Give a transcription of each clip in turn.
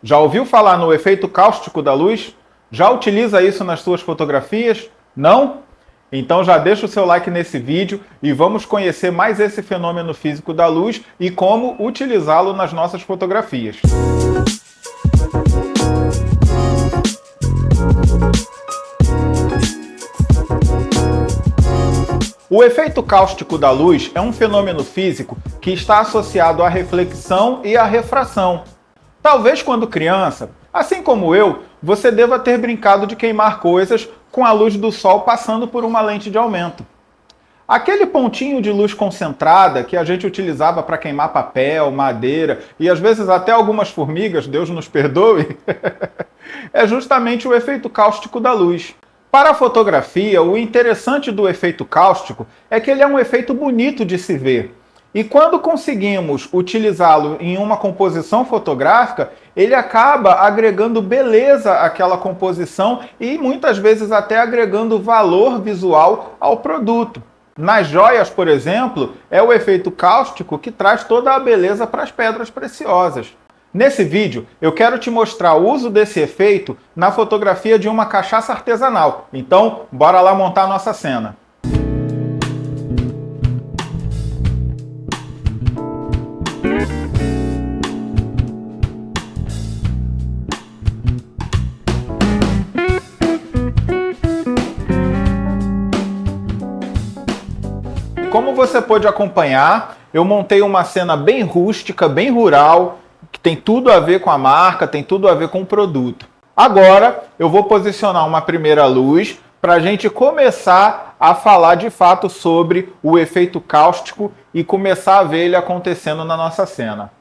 Já ouviu falar no efeito cáustico da luz? Já utiliza isso nas suas fotografias? Não? Então já deixa o seu like nesse vídeo e vamos conhecer mais esse fenômeno físico da luz e como utilizá-lo nas nossas fotografias. O efeito cáustico da luz é um fenômeno físico que está associado à reflexão e à refração. Talvez quando criança, assim como eu, você deva ter brincado de queimar coisas com a luz do sol passando por uma lente de aumento. Aquele pontinho de luz concentrada que a gente utilizava para queimar papel, madeira e às vezes até algumas formigas, Deus nos perdoe, é justamente o efeito cáustico da luz. Para a fotografia, o interessante do efeito cáustico é que ele é um efeito bonito de se ver. E quando conseguimos utilizá-lo em uma composição fotográfica, ele acaba agregando beleza àquela composição e muitas vezes até agregando valor visual ao produto. Nas joias, por exemplo, é o efeito cáustico que traz toda a beleza para as pedras preciosas. Nesse vídeo, eu quero te mostrar o uso desse efeito na fotografia de uma cachaça artesanal. Então, bora lá montar nossa cena. Como você pôde acompanhar, eu montei uma cena bem rústica, bem rural, que tem tudo a ver com a marca, tem tudo a ver com o produto. Agora, eu vou posicionar uma primeira luz para a gente começar a falar de fato sobre o efeito cáustico e começar a ver ele acontecendo na nossa cena.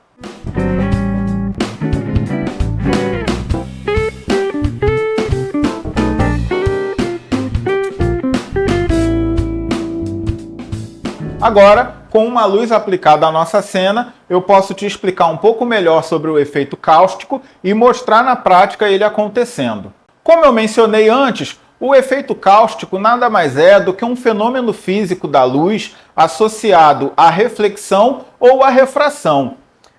Agora, com uma luz aplicada à nossa cena, eu posso te explicar um pouco melhor sobre o efeito cáustico e mostrar na prática ele acontecendo. Como eu mencionei antes, o efeito cáustico nada mais é do que um fenômeno físico da luz associado à reflexão ou à refração.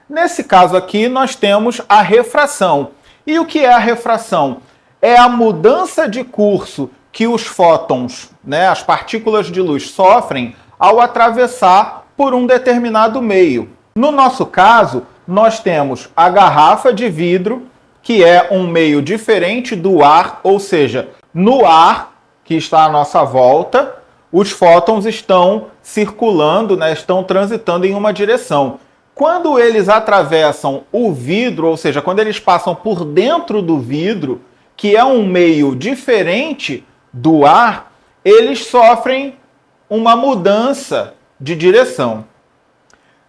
Nesse caso aqui, nós temos a refração. E o que é a refração? É a mudança de curso que os fótons, as partículas de luz, sofrem ao atravessar por um determinado meio. No nosso caso, nós temos a garrafa de vidro, que é um meio diferente do ar, ou seja, no ar que está à nossa volta, os fótons estão circulando, estão transitando em uma direção. Quando eles atravessam o vidro, ou seja, quando eles passam por dentro do vidro, que é um meio diferente do ar, eles sofrem uma mudança de direção.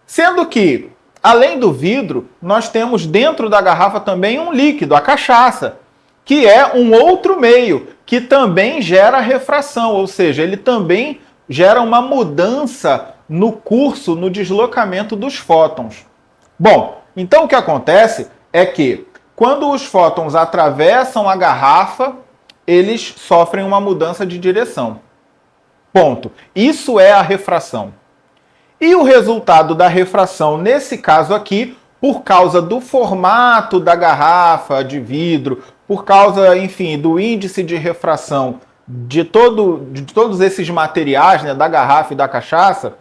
Sendo que, além do vidro, nós temos dentro da garrafa também um líquido, a cachaça, que é um outro meio, que também gera refração, ou seja, ele também gera uma mudança no curso, no deslocamento dos fótons. Bom, então o que acontece é que, quando os fótons atravessam a garrafa, eles sofrem uma mudança de direção. Ponto. Isso é a refração. E o resultado da refração, nesse caso aqui, por causa do formato da garrafa de vidro, por causa, enfim, do índice de refração de todos esses materiais, da garrafa e da cachaça,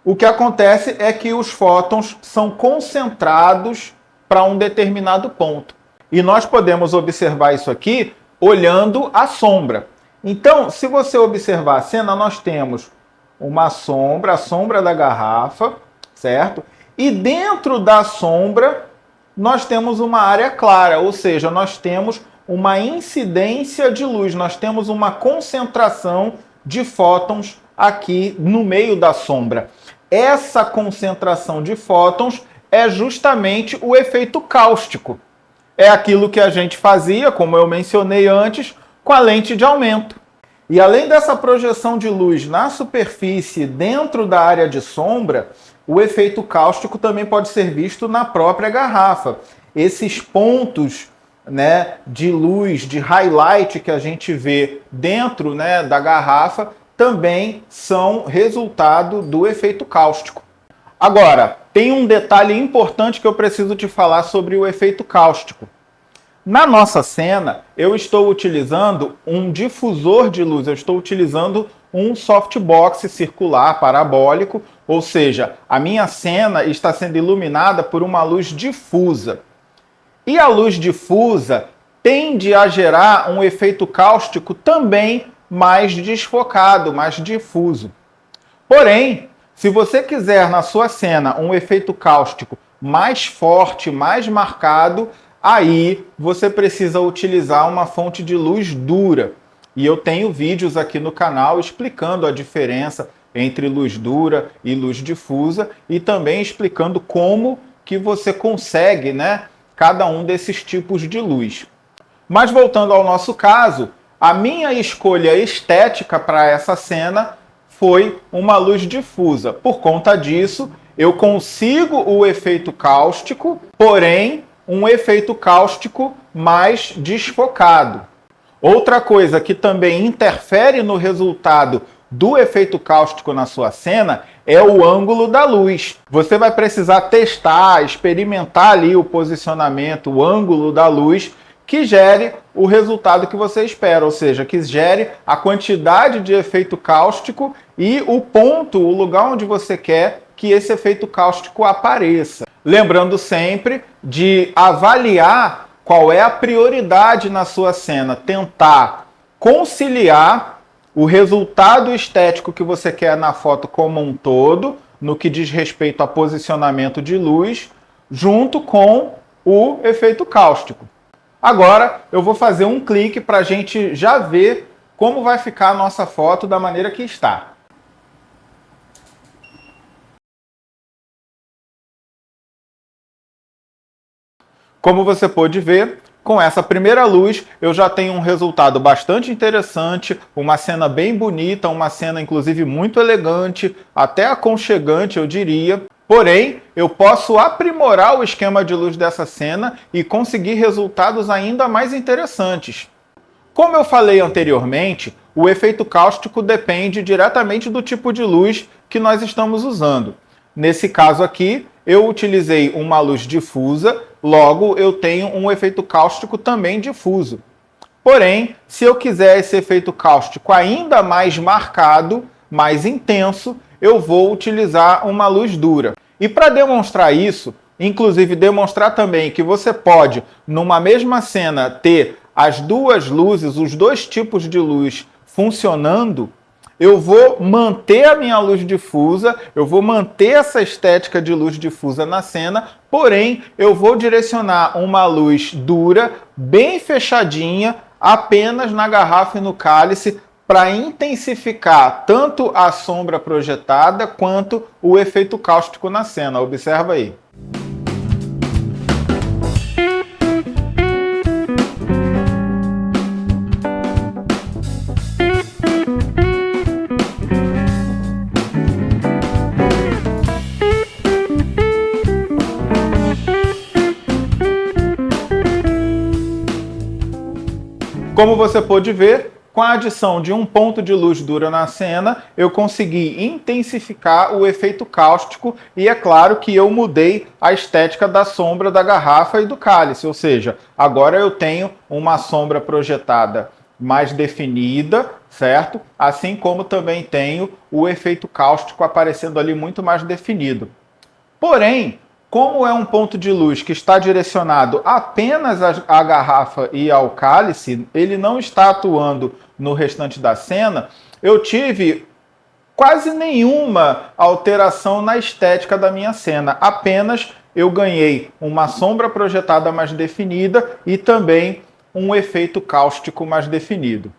o que acontece é que os fótons são concentrados para um determinado ponto. E nós podemos observar isso aqui olhando a sombra. Então, se você observar a cena, nós temos uma sombra, a sombra da garrafa, certo? E dentro da sombra, nós temos uma área clara, ou seja, nós temos uma incidência de luz, nós temos uma concentração de fótons aqui no meio da sombra. Essa concentração de fótons é justamente o efeito cáustico. É aquilo que a gente fazia, como eu mencionei antes, com a lente de aumento. E além dessa projeção de luz na superfície dentro da área de sombra, o efeito cáustico também pode ser visto na própria garrafa. Esses pontos de luz, de highlight que a gente vê dentro da garrafa, também são resultado do efeito cáustico. Agora, tem um detalhe importante que eu preciso te falar sobre o efeito cáustico. Na nossa cena, eu estou utilizando um difusor de luz, eu estou utilizando um softbox circular parabólico, ou seja, a minha cena está sendo iluminada por uma luz difusa. E a luz difusa tende a gerar um efeito cáustico também mais desfocado, mais difuso. Porém, se você quiser na sua cena um efeito cáustico mais forte, mais marcado, aí você precisa utilizar uma fonte de luz dura. E eu tenho vídeos aqui no canal explicando a diferença entre luz dura e luz difusa e também explicando como que você consegue, cada um desses tipos de luz. Mas voltando ao nosso caso, a minha escolha estética para essa cena foi uma luz difusa. Por conta disso, eu consigo o efeito cáustico, porém, um efeito cáustico mais desfocado. Outra coisa que também interfere no resultado do efeito cáustico na sua cena é o ângulo da luz. Você vai precisar testar, experimentar ali o posicionamento, o ângulo da luz, que gere o resultado que você espera, ou seja, que gere a quantidade de efeito cáustico e o ponto, o lugar onde você quer que esse efeito cáustico apareça. Lembrando sempre de avaliar qual é a prioridade na sua cena, tentar conciliar o resultado estético que você quer na foto como um todo, no que diz respeito a posicionamento de luz, junto com o efeito cáustico. Agora eu vou fazer um clique para a gente já ver como vai ficar a nossa foto da maneira que está. Como você pôde ver, com essa primeira luz eu já tenho um resultado bastante interessante, uma cena bem bonita, uma cena inclusive muito elegante, até aconchegante eu diria. Porém, eu posso aprimorar o esquema de luz dessa cena e conseguir resultados ainda mais interessantes. Como eu falei anteriormente, o efeito cáustico depende diretamente do tipo de luz que nós estamos usando. Nesse caso aqui, eu utilizei uma luz difusa, logo eu tenho um efeito cáustico também difuso. Porém, se eu quiser esse efeito cáustico ainda mais marcado, mais intenso, eu vou utilizar uma luz dura. E para demonstrar isso, inclusive demonstrar também que você pode, numa mesma cena, ter as duas luzes, os dois tipos de luz funcionando, eu vou manter a minha luz difusa, eu vou manter essa estética de luz difusa na cena, porém eu vou direcionar uma luz dura, bem fechadinha, apenas na garrafa e no cálice, para intensificar tanto a sombra projetada quanto o efeito cáustico na cena. Observa aí. Como você pôde ver, com a adição de um ponto de luz dura na cena, eu consegui intensificar o efeito cáustico e é claro que eu mudei a estética da sombra da garrafa e do cálice, ou seja, agora eu tenho uma sombra projetada mais definida, certo? Assim como também tenho o efeito cáustico aparecendo ali muito mais definido. Porém, como é um ponto de luz que está direcionado apenas à garrafa e ao cálice, ele não está atuando no restante da cena, eu tive quase nenhuma alteração na estética da minha cena. Apenas eu ganhei uma sombra projetada mais definida e também um efeito cáustico mais definido.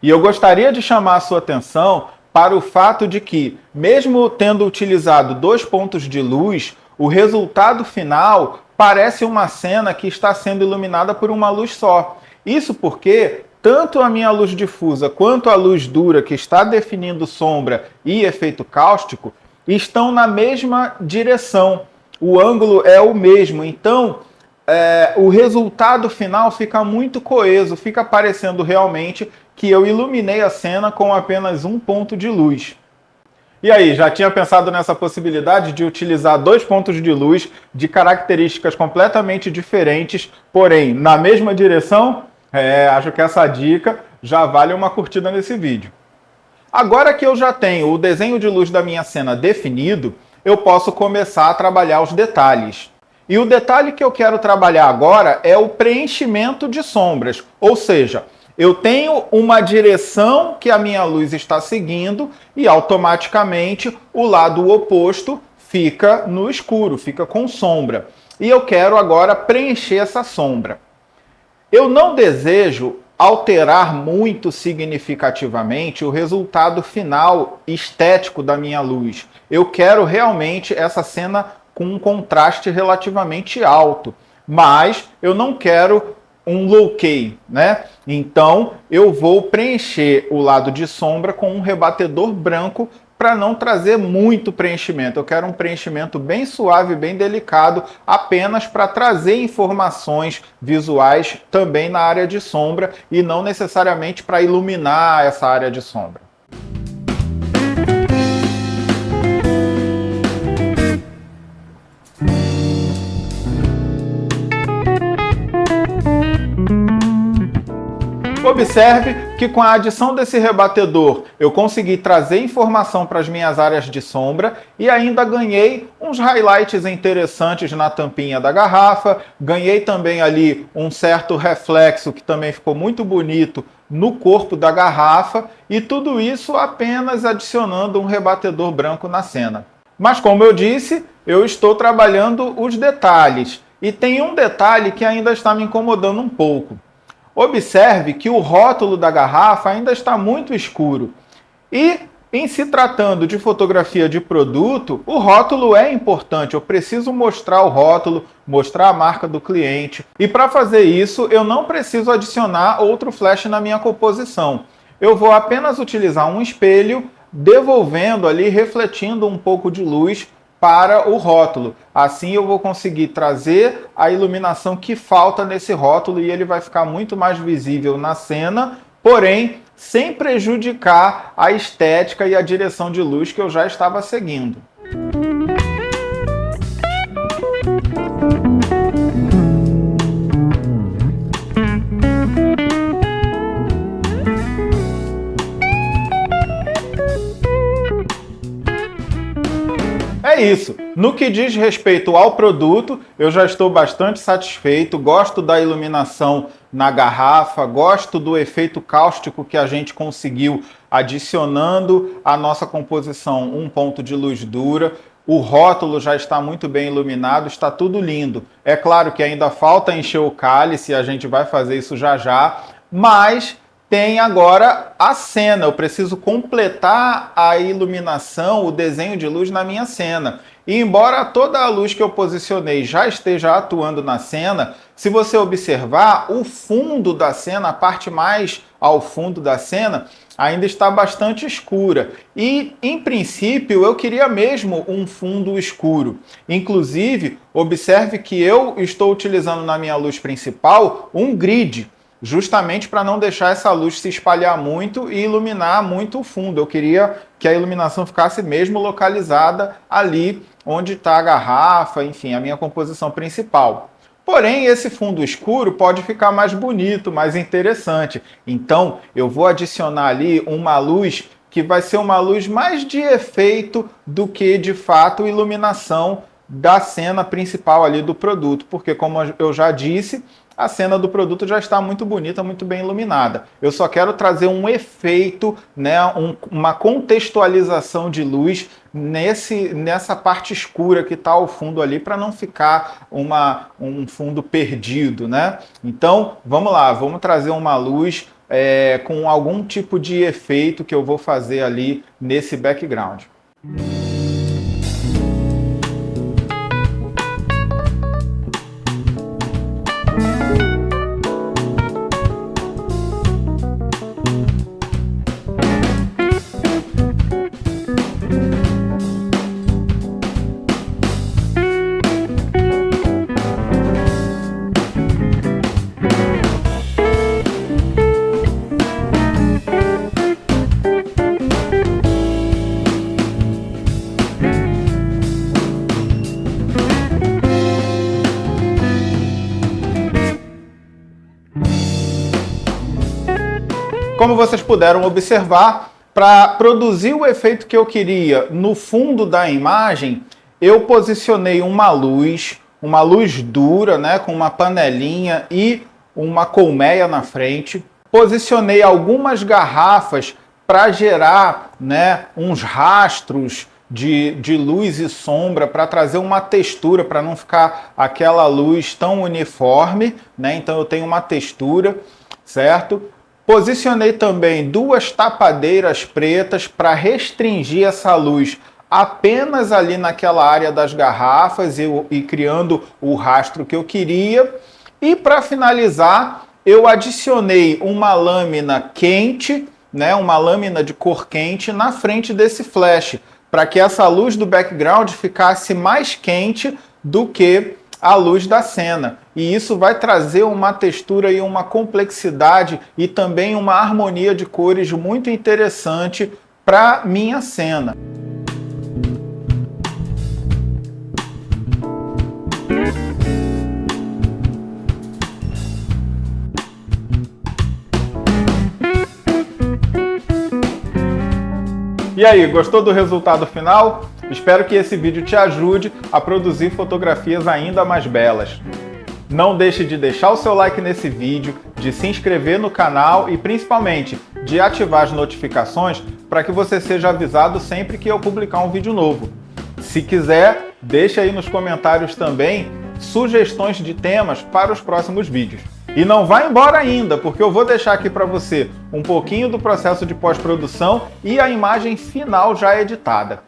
E eu gostaria de chamar a sua atenção para o fato de que, mesmo tendo utilizado dois pontos de luz, o resultado final parece uma cena que está sendo iluminada por uma luz só. Isso porque tanto a minha luz difusa quanto a luz dura, que está definindo sombra e efeito cáustico, estão na mesma direção. O ângulo é o mesmo, então o resultado final fica muito coeso, fica parecendo realmente que eu iluminei a cena com apenas um ponto de luz. E aí, já tinha pensado nessa possibilidade de utilizar dois pontos de luz de características completamente diferentes, porém na mesma direção? Acho que essa dica já vale uma curtida nesse vídeo. Agora que eu já tenho o desenho de luz da minha cena definido, eu posso começar a trabalhar os detalhes. E o detalhe que eu quero trabalhar agora é o preenchimento de sombras, ou seja, eu tenho uma direção que a minha luz está seguindo e automaticamente o lado oposto fica no escuro, fica com sombra. E eu quero agora preencher essa sombra. Eu não desejo alterar muito significativamente o resultado final estético da minha luz. Eu quero realmente essa cena com um contraste relativamente alto, mas eu não quero um low key, né? Então eu vou preencher o lado de sombra com um rebatedor branco para não trazer muito preenchimento. Eu quero um preenchimento bem suave, bem delicado, apenas para trazer informações visuais também na área de sombra e não necessariamente para iluminar essa área de sombra. Observe que com a adição desse rebatedor eu consegui trazer informação para as minhas áreas de sombra e ainda ganhei uns highlights interessantes na tampinha da garrafa, ganhei também ali um certo reflexo que também ficou muito bonito no corpo da garrafa e tudo isso apenas adicionando um rebatedor branco na cena. Mas como eu disse, eu estou trabalhando os detalhes e tem um detalhe que ainda está me incomodando um pouco. Observe que o rótulo da garrafa ainda está muito escuro. E, em se tratando de fotografia de produto, o rótulo é importante. Eu preciso mostrar o rótulo, mostrar a marca do cliente. E para fazer isso, eu não preciso adicionar outro flash na minha composição. Eu vou apenas utilizar um espelho, devolvendo ali, refletindo um pouco de luz para o rótulo. Assim eu vou conseguir trazer a iluminação que falta nesse rótulo e ele vai ficar muito mais visível na cena, porém sem prejudicar a estética e a direção de luz que eu já estava seguindo. É isso. No que diz respeito ao produto, eu já estou bastante satisfeito, gosto da iluminação na garrafa, gosto do efeito cáustico que a gente conseguiu adicionando à nossa composição um ponto de luz dura. O rótulo já está muito bem iluminado, está tudo lindo. É claro que ainda falta encher o cálice, a gente vai fazer isso já já, mas tem agora a cena. Eu preciso completar a iluminação, o desenho de luz na minha cena. E embora toda a luz que eu posicionei já esteja atuando na cena, se você observar, o fundo da cena, a parte mais ao fundo da cena, ainda está bastante escura. E, em princípio, eu queria mesmo um fundo escuro. Inclusive, observe que eu estou utilizando na minha luz principal um grid, justamente para não deixar essa luz se espalhar muito e iluminar muito o fundo. Eu queria que a iluminação ficasse mesmo localizada ali onde está a garrafa, enfim, a minha composição principal. Porém, esse fundo escuro pode ficar mais bonito, mais interessante. Então, eu vou adicionar ali uma luz que vai ser uma luz mais de efeito do que, de fato, iluminação da cena principal ali do produto. Porque, como eu já disse, a cena do produto já está muito bonita, muito bem iluminada. Eu só quero trazer um efeito, né, uma contextualização de luz nessa parte escura que está ao fundo ali, para não ficar um fundo perdido, né? Então, vamos lá, vamos trazer uma luz com algum tipo de efeito que eu vou fazer ali nesse background. Como vocês puderam observar, para produzir o efeito que eu queria no fundo da imagem, eu posicionei uma luz dura, né, com uma panelinha e uma colmeia na frente. Posicionei algumas garrafas para gerar, né, uns rastros de luz e sombra, para trazer uma textura, para não ficar aquela luz tão uniforme, né? Então eu tenho uma textura, certo? Posicionei também duas tapadeiras pretas para restringir essa luz apenas ali naquela área das garrafas e criando o rastro que eu queria. E para finalizar, eu adicionei uma lâmina quente, né, uma lâmina de cor quente na frente desse flash, para que essa luz do background ficasse mais quente do que a luz da cena. E isso vai trazer uma textura e uma complexidade e também uma harmonia de cores muito interessante para minha cena. E aí, gostou do resultado final? Espero que esse vídeo te ajude a produzir fotografias ainda mais belas. Não deixe de deixar o seu like nesse vídeo, de se inscrever no canal e principalmente de ativar as notificações para que você seja avisado sempre que eu publicar um vídeo novo. Se quiser, deixa aí nos comentários também sugestões de temas para os próximos vídeos. E não vá embora ainda, porque eu vou deixar aqui para você um pouquinho do processo de pós-produção e a imagem final já editada.